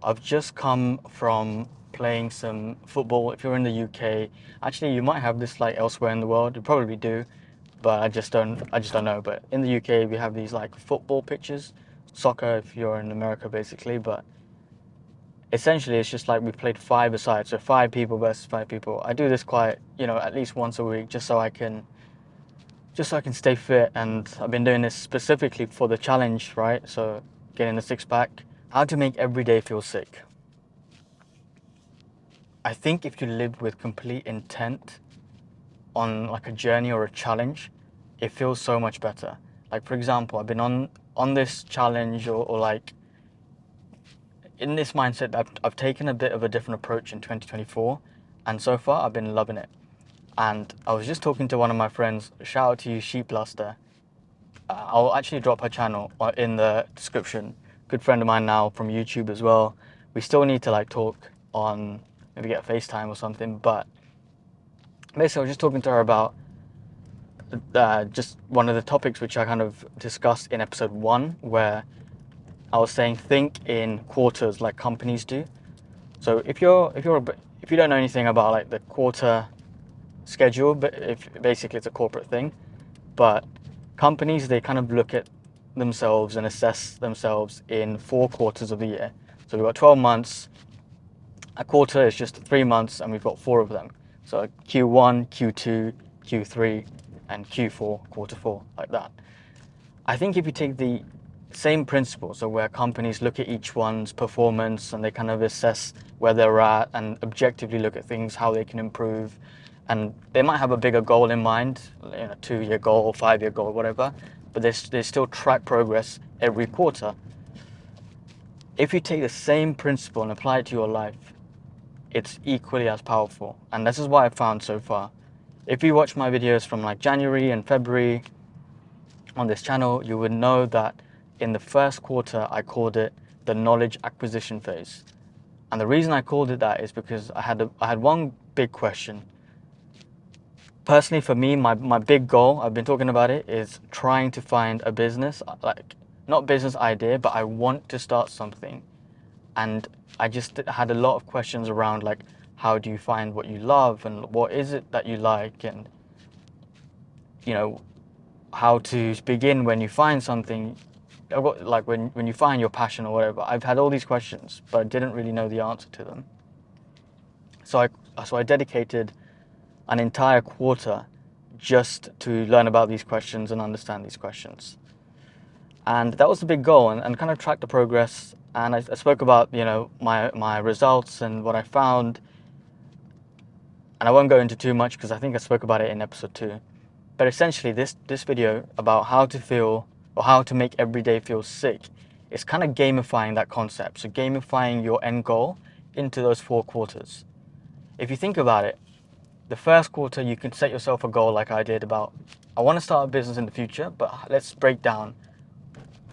I've just come from playing some football. If you're in the UK, actually you might have this like elsewhere in the world. You probably do, but I just don't know. But in the UK, we have these like football pitches, soccer if you're in America, basically. But essentially, it's just like we played five-a-side, so 5 people versus 5 people. I do this quite, at least once a week, just so I can stay fit. And I've been doing this specifically for the challenge, right? So getting the six pack. How to make every day feel sick. I think if you live with complete intent on like a journey or a challenge, it feels so much better. Like for example, I've been on this challenge or like in this mindset. I've taken a bit of a different approach in 2024, and so far I've been loving it. And I was just talking to one of my friends. Shout out to you, Sheep Luster. I'll actually drop her channel in the description. Good friend of mine now from YouTube as well. We still need to like talk on, maybe get a FaceTime or something. But basically, I was just talking to her about just one of the topics which I kind of discussed in episode 1, where I was saying think in quarters like companies do. So if you don't know anything about like the quarter schedule, but if basically it's a corporate thing, but companies, they kind of look at themselves and assess themselves in 4 quarters of the year. So we've got 12 months. A quarter is just 3 months, and we've got 4 of them. So Q1, Q2, Q3, and Q4, quarter 4, like that. I think if you take the same principle, so where companies look at each one's performance and they kind of assess where they're at and objectively look at things, how they can improve, and they might have a bigger goal in mind, 2-year goal, 5-year goal, whatever, but they still track progress every quarter. If you take the same principle and apply it to your life, it's equally as powerful. And this is what I've found so far. If you watch my videos from like January and February on this channel, you would know that in the first quarter, I called it the knowledge acquisition phase. And the reason I called it that is because I had one big question. Personally, for me, my big goal, I've been talking about it, is trying to find a business, like not business idea, but I want to start something. And I just had a lot of questions around like, how do you find what you love and what is it that you like, and how to begin when you find something, like when you find your passion or whatever. I've had all these questions, but I didn't really know the answer to them. So I dedicated an entire quarter just to learn about these questions and understand these questions. And that was the big goal, and kind of track the progress. And I spoke about, my results and what I found. And I won't go into too much because I think I spoke about it in episode 2. But essentially, this video about how to feel, or how to make every day feel sick, is kind of gamifying that concept. So gamifying your end goal into those 4 quarters. If you think about it, the first quarter, you can set yourself a goal like I did about, I want to start a business in the future, but let's break down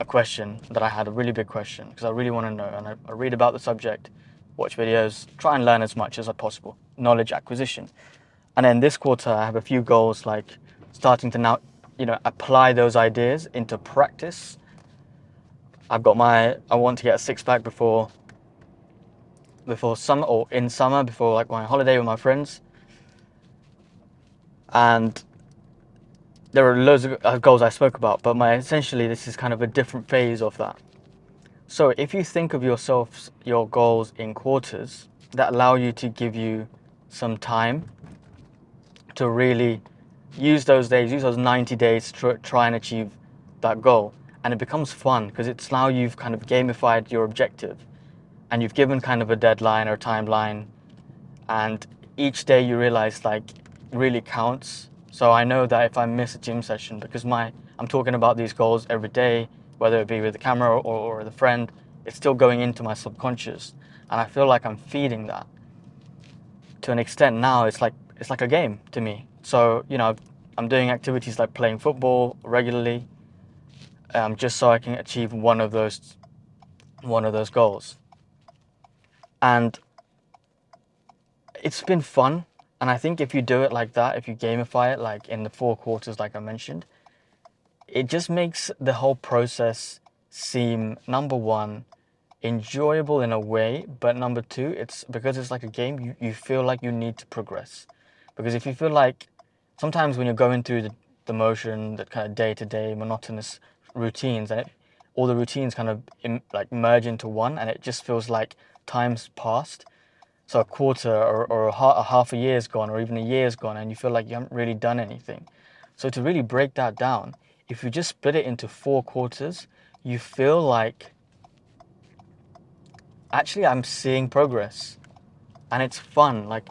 a question that I had, a really big question, because I really want to know. And I read about the subject, watch videos, try and learn as much as possible, knowledge acquisition. And then this quarter, I have a few goals, like starting to now, apply those ideas into practice. I want to get a six-pack before summer, or in summer, before like my holiday with my friends. And there are loads of goals I spoke about, but essentially this is kind of a different phase of that. So if you think of your goals in quarters, that allow you to give you some time to really use those 90 days to try and achieve that goal. And it becomes fun because it's now you've kind of gamified your objective, and you've given kind of a deadline or timeline, and each day you realize like really counts. So I know that if I miss a gym session, because I'm talking about these goals every day, whether it be with the camera or with a friend, it's still going into my subconscious, and I feel like I'm feeding that to an extent. Now it's like a game to me. So I'm doing activities like playing football regularly, just so I can achieve one of those goals. And it's been fun. And I think if you do it like that, if you gamify it like in the 4 quarters, like I mentioned, it just makes the whole process seem, number one, enjoyable in a way, but number two, it's because it's like a game, you feel like you need to progress. Because if you feel like sometimes when you're going through the motion, that kind of day-to-day monotonous routines, and all the routines kind of like merge into one, and it just feels like time's passed. So a quarter or a half a year's gone, or even a year's gone, and you feel like you haven't really done anything. So to really break that down, if you just split it into 4 quarters, you feel like actually I'm seeing progress, and it's fun. Like,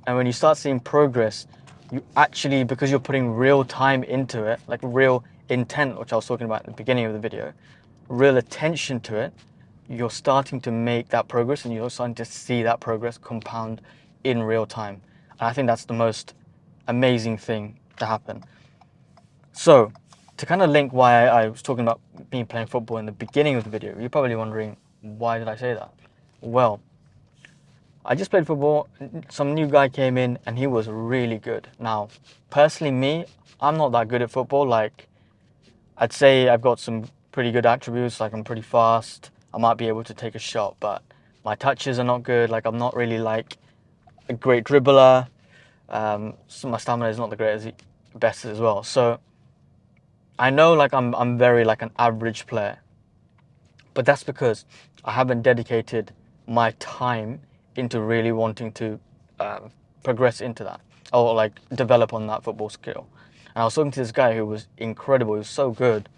and when you start seeing progress, you actually, because you're putting real time into it, like real intent, which I was talking about at the beginning of the video, real attention to it, you're starting to make that progress, and you're starting to see that progress compound in real time. And I think that's the most amazing thing to happen. So, to kind of link why I was talking about me playing football in the beginning of the video, you're probably wondering, why did I say that? Well, I just played football, some new guy came in and he was really good. Now, personally me, I'm not that good at football. Like, I'd say I've got some pretty good attributes, like I'm pretty fast, I might be able to take a shot, but my touches are not good. Like, I'm not really like a great dribbler. So my stamina is not the best as well. So I know like I'm very like an average player, but that's because I haven't dedicated my time into really wanting to progress into that, or like develop on that football skill. And I was talking to this guy who was incredible. He was so good.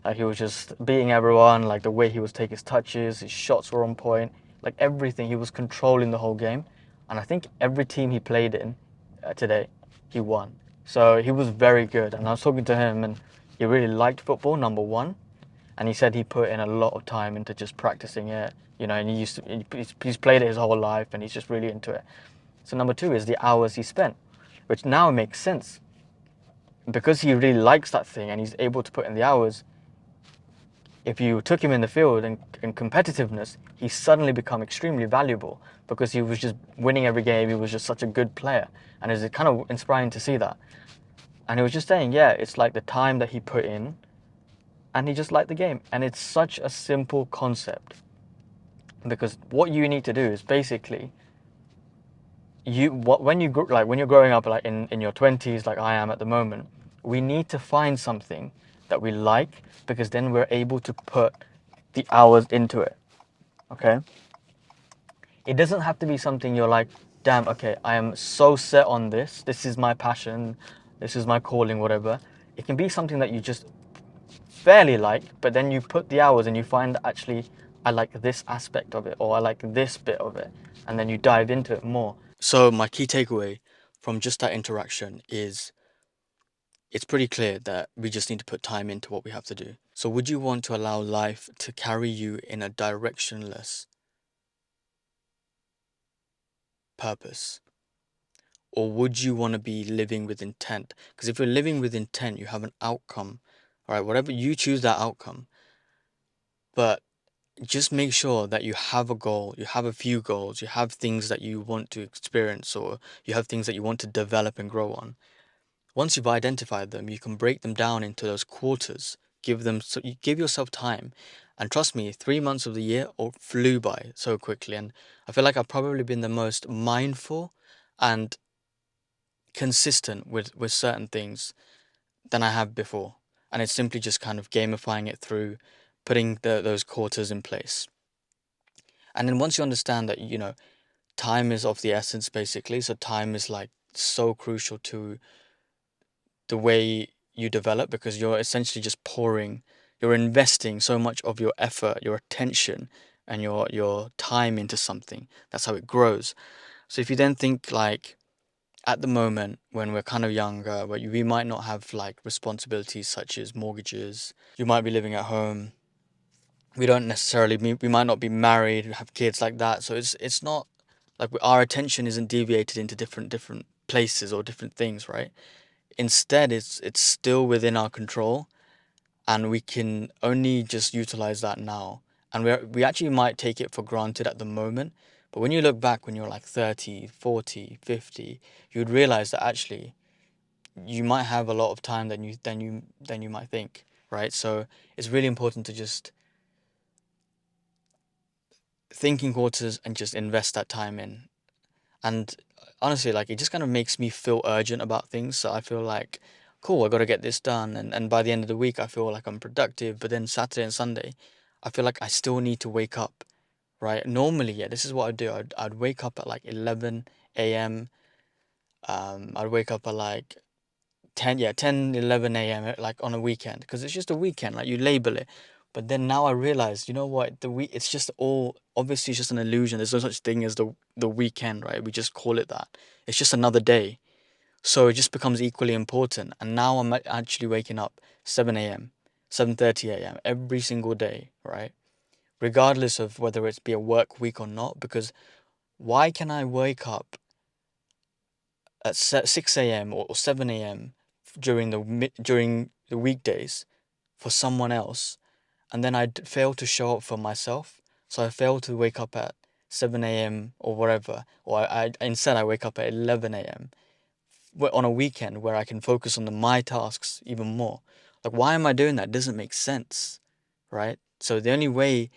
Like, he was just beating everyone. Like, the way he was taking his touches, his shots were on point. Like, everything, he was controlling the whole game. And I think every team he played in today, he won. So he was very good. And I was talking to him, and he really liked football, number one. And he said he put in a lot of time into just practicing it, and he's played it his whole life, and he's just really into it. So number two is the hours he spent, which now makes sense. Because he really likes that thing and he's able to put in the hours, if you took him in the field and competitiveness, he's suddenly become extremely valuable because he was just winning every game. He was just such a good player. And it's kind of inspiring to see that. And he was just saying, yeah, it's like the time that he put in, and he just liked the game. And it's such a simple concept, because what you need to do is basically when you're growing up, like in your 20s, like I am at the moment, we need to find something that we like, because then we're able to put the hours into it. Okay, it doesn't have to be something you're like, damn, okay, I am so set on this is my passion, this is my calling, whatever. It can be something that you just fairly like, but then you put the hours and you find that actually I like this aspect of it, or I like this bit of it, and then you dive into it more. So my key takeaway from just that interaction is, it's pretty clear that we just need to put time into what we have to do. So would you want to allow life to carry you in a directionless purpose? Or would you want to be living with intent? Because if you're living with intent, you have an outcome. All right, whatever you choose that outcome. But just make sure that you have a goal, you have a few goals, you have things that you want to experience, or you have things that you want to develop and grow on. Once you've identified them, you can break them down into those quarters. So you give yourself time. And trust me, 3 months of the year flew by so quickly. And I feel like I've probably been the most mindful and consistent with certain things than I have before. And it's simply just kind of gamifying it through putting those quarters in place. And then once you understand that, time is of the essence, basically. So time is like so crucial to the way you develop, because you're essentially just you're investing so much of your effort, your attention, and your time into something. That's how it grows. So if you then think like, at the moment when we're kind of younger, where we might not have like responsibilities such as mortgages, you might be living at home. We might not be married, have kids like that. So it's not like our attention isn't deviated into different places or different things, right? Instead, it's still within our control, and we can only just utilize that now. And we actually might take it for granted at the moment, but when you look back when you're like 30, 40, 50, you'd realize that actually you might have a lot of time than you might think, right? So it's really important to just think in quarters and just invest that time in. And honestly, like it just kind of makes me feel urgent about things. So I feel like, cool, I got to get this done. And by the end of the week, I feel like I'm productive. But then Saturday and Sunday, I feel like I still need to wake up, right? Normally, yeah, this is what I'd do. I'd wake up at like 11 a.m. I'd wake up at like 10, 11 a.m. like on a weekend because it's just a weekend, like you label it. But then now I realize, you know what, it's just all obviously it's just an illusion. There's no such thing as the weekend, right? We just call it that. It's just another day. So it just becomes equally important. And now I'm actually waking up 7 a.m., 7:30 a.m. every single day, right? Regardless of whether it's be a work week or not, because why can I wake up at 6 a.m. or 7 a.m. during the weekdays for someone else, and then fail to show up for myself. So I fail to wake up at 7 a.m. or whatever, or instead I wake up at 11 a.m. On a weekend where I can focus on my tasks even more. Like, why am I doing that? It doesn't make sense, right? So the only way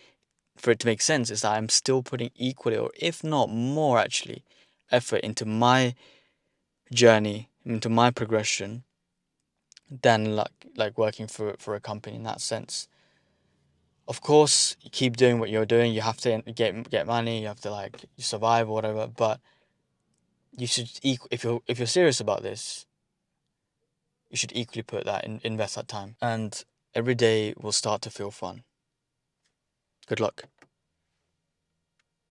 for it to make sense is that I'm still putting equally, or if not more actually, effort into my journey, into my progression, than like working for a company in that sense. Of course, you keep doing what you're doing. You have to get money. You have to like survive or whatever. But you should if you're serious about this, you should equally put that invest that time, and every day will start to feel fun. Good luck.